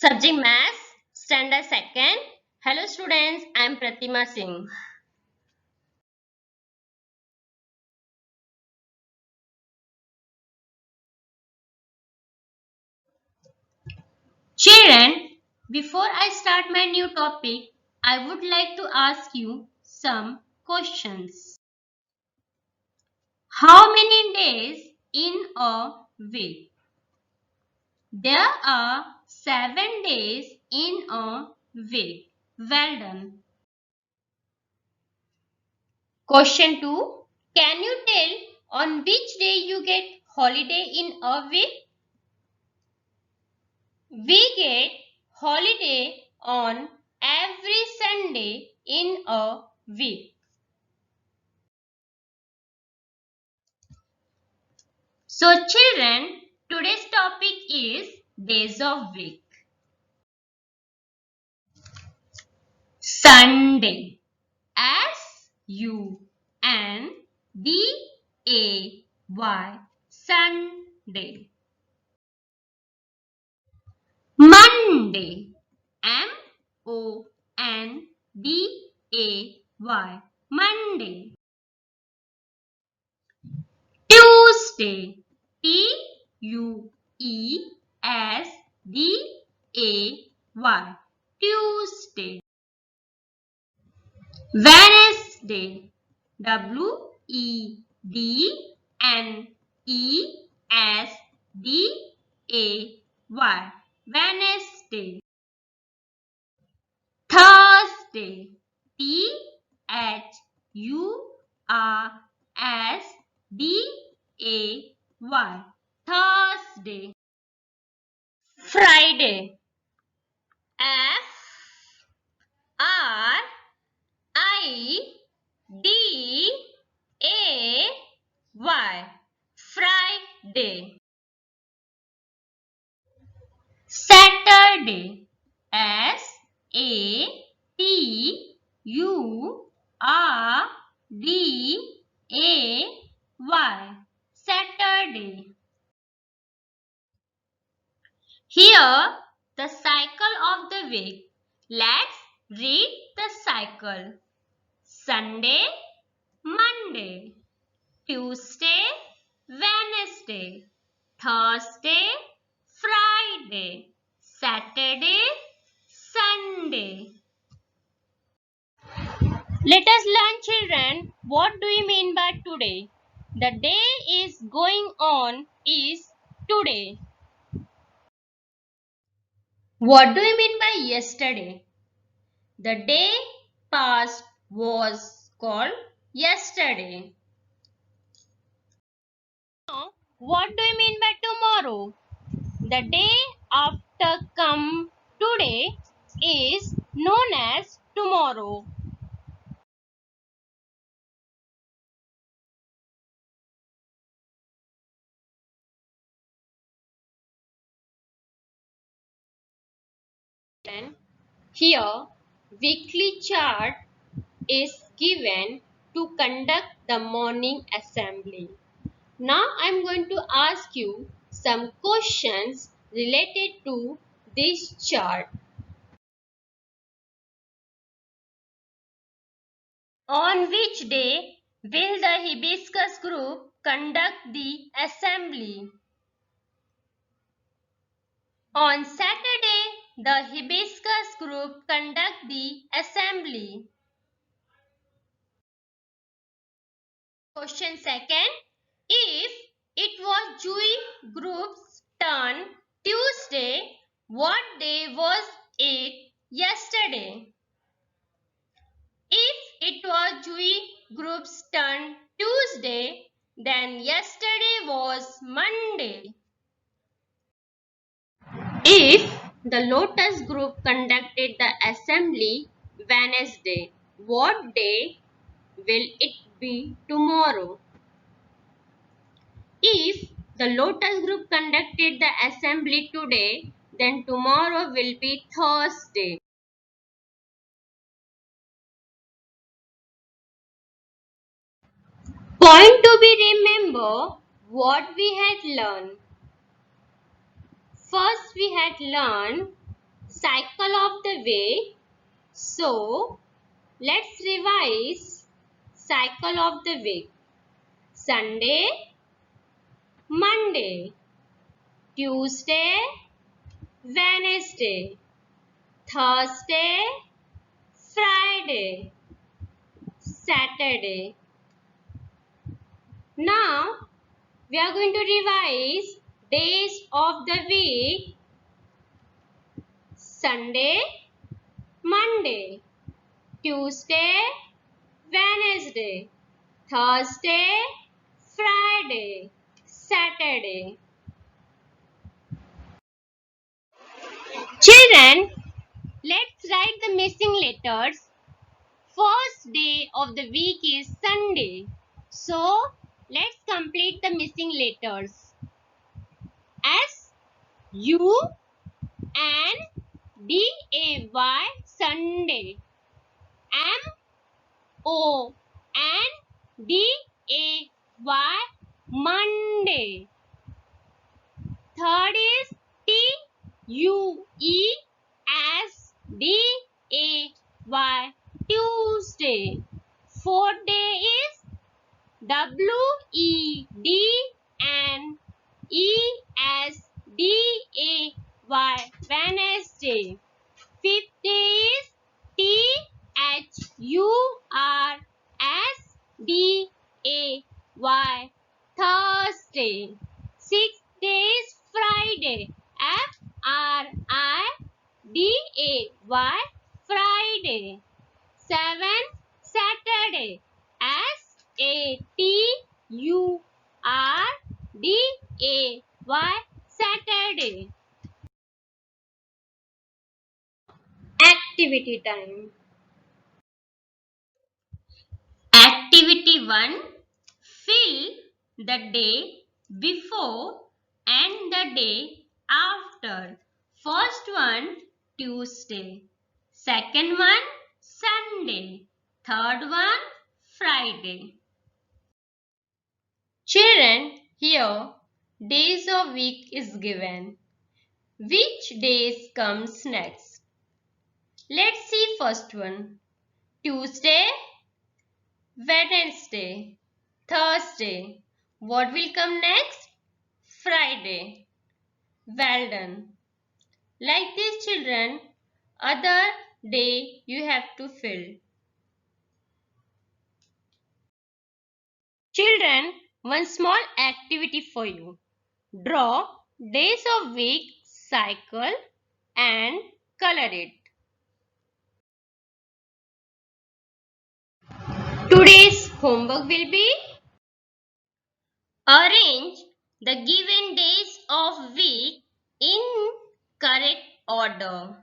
Subject Maths, Standard 2nd. Hello students, I am Pratima Singh. Children, before I start my new topic, I would like to ask you some questions. How many days in a week? There are 7 days in a week. Well done. Question 2. Can you tell on which day you get holiday in a week? We get holiday on every Sunday in a week. So children, today's topic is days of week. Sunday. S-U-N-D-A-Y. Sunday. Monday. M-O-N-D-A-Y. Monday. Tuesday. T-U-E-S-D-A-Y. Tuesday. Wednesday. W-E-D-N-E-S-D-A-Y. Wednesday. Thursday. T-H-U-R-S-D-A-Y. Thursday. Friday. F-R-I-D-A-Y. Friday. Saturday. S-A-T-U-R-D-A-Y. Saturday. Here the cycle of the week. Let's read the cycle. Sunday, Monday, Tuesday, Wednesday, Thursday, Friday, Saturday, Sunday. Let us learn, children, what do you mean by today? The day is going on is today. What do you mean by yesterday? The day past was called yesterday. Now, what do you mean by tomorrow? The day after come today is known as tomorrow. Here, weekly chart is given to conduct the morning assembly. Now I am going to ask you some questions related to this chart. On which day will the hibiscus group conduct the assembly? On Saturday, the hibiscus group conduct the assembly. Question second. If it was Jui group's turn Tuesday, what day was it yesterday? If it was Jui group's turn Tuesday, then yesterday was Monday. If the Lotus group conducted the assembly Wednesday, what day will it be tomorrow? If the Lotus group conducted the assembly today, then tomorrow will be Thursday. Point to be remember what we had learned. First we had learned cycle of the week. So, let's revise cycle of the week. Sunday, Monday, Tuesday, Wednesday, Thursday, Friday, Saturday. Now, we are going to revise days of the week. Sunday, Monday, Tuesday, Wednesday, Thursday, Friday, Saturday. Children, let's write the missing letters. First day of the week is Sunday. So, let's complete the missing letters. S, U, N, D, A, Y, Sunday. M, O, N, D, A, Y, Monday. Third is T, U, E, S, D, A, Y, Tuesday. Fourth day is W, E, D, N, E, S, D, A, Y, Wednesday. Fifth day is T, H, U, R, S, D, A, Y, Thursday. Sixth day is Friday. F, R, I, D, A, Y, Friday. Seventh, Saturday. S, A, T, U, R, D, A, Y, Saturday. Activity time. Activity 1. Fill the day before and the day after. First one, Tuesday. Second one, Sunday. Third one, Friday. Children, here days of week is given. Which days comes next? Let's see first one. Tuesday, Wednesday, Thursday. What will come next? Friday. Well done. Like this, children, other day you have to fill. Children, one small activity for you. Draw days of week cycle and color it. Today's homework will be arrange the given days of week in correct order.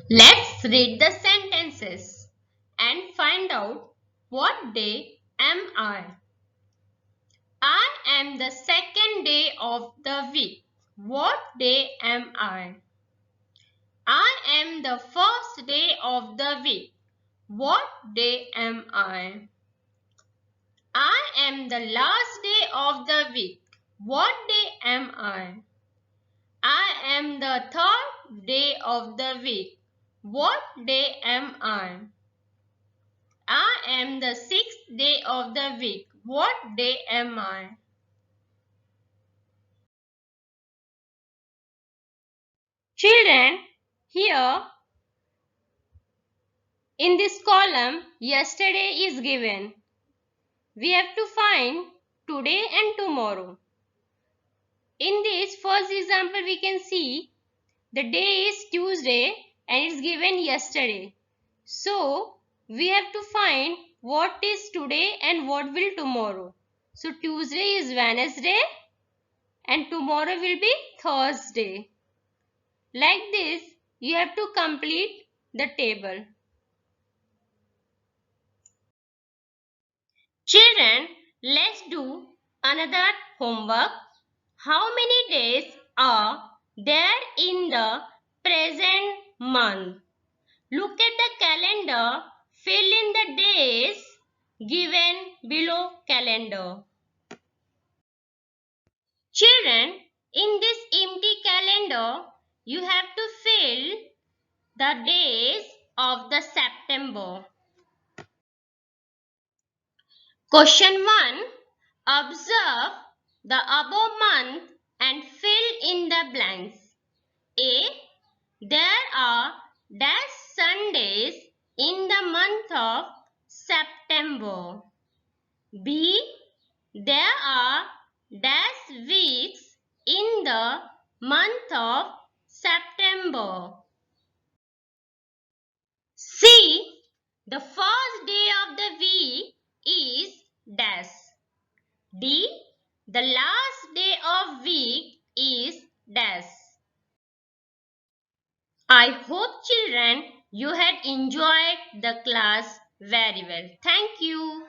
Let's read the sentences and find out what day am I. I am the second day of the week. What day am I? I am the first day of the week. What day am I? I am the last day of the week. What day am I? I am the third day of the week. What day am I? I am the sixth day of the week. What day am I? Children, here in this column, yesterday is given. We have to find today and tomorrow. In this first example, we can see the day is Tuesday and it's given yesterday. So, we have to find what is today and what will tomorrow. So, Tuesday is Wednesday and tomorrow will be Thursday. Like this, you have to complete the table. Children, let's do another homework. How many days are there in the present month? Look at the calendar. Fill in the days given below calendar. Children, in this empty calendar, you have to fill the days of the September. Question 1. Observe the above month and fill in the blanks. A. There are dash Sundays in the month of September. B. There are dash weeks in the month of September. C. The first day of the week is dash. D. The last day of week is dash. I hope children you had enjoyed the class very well. Thank you.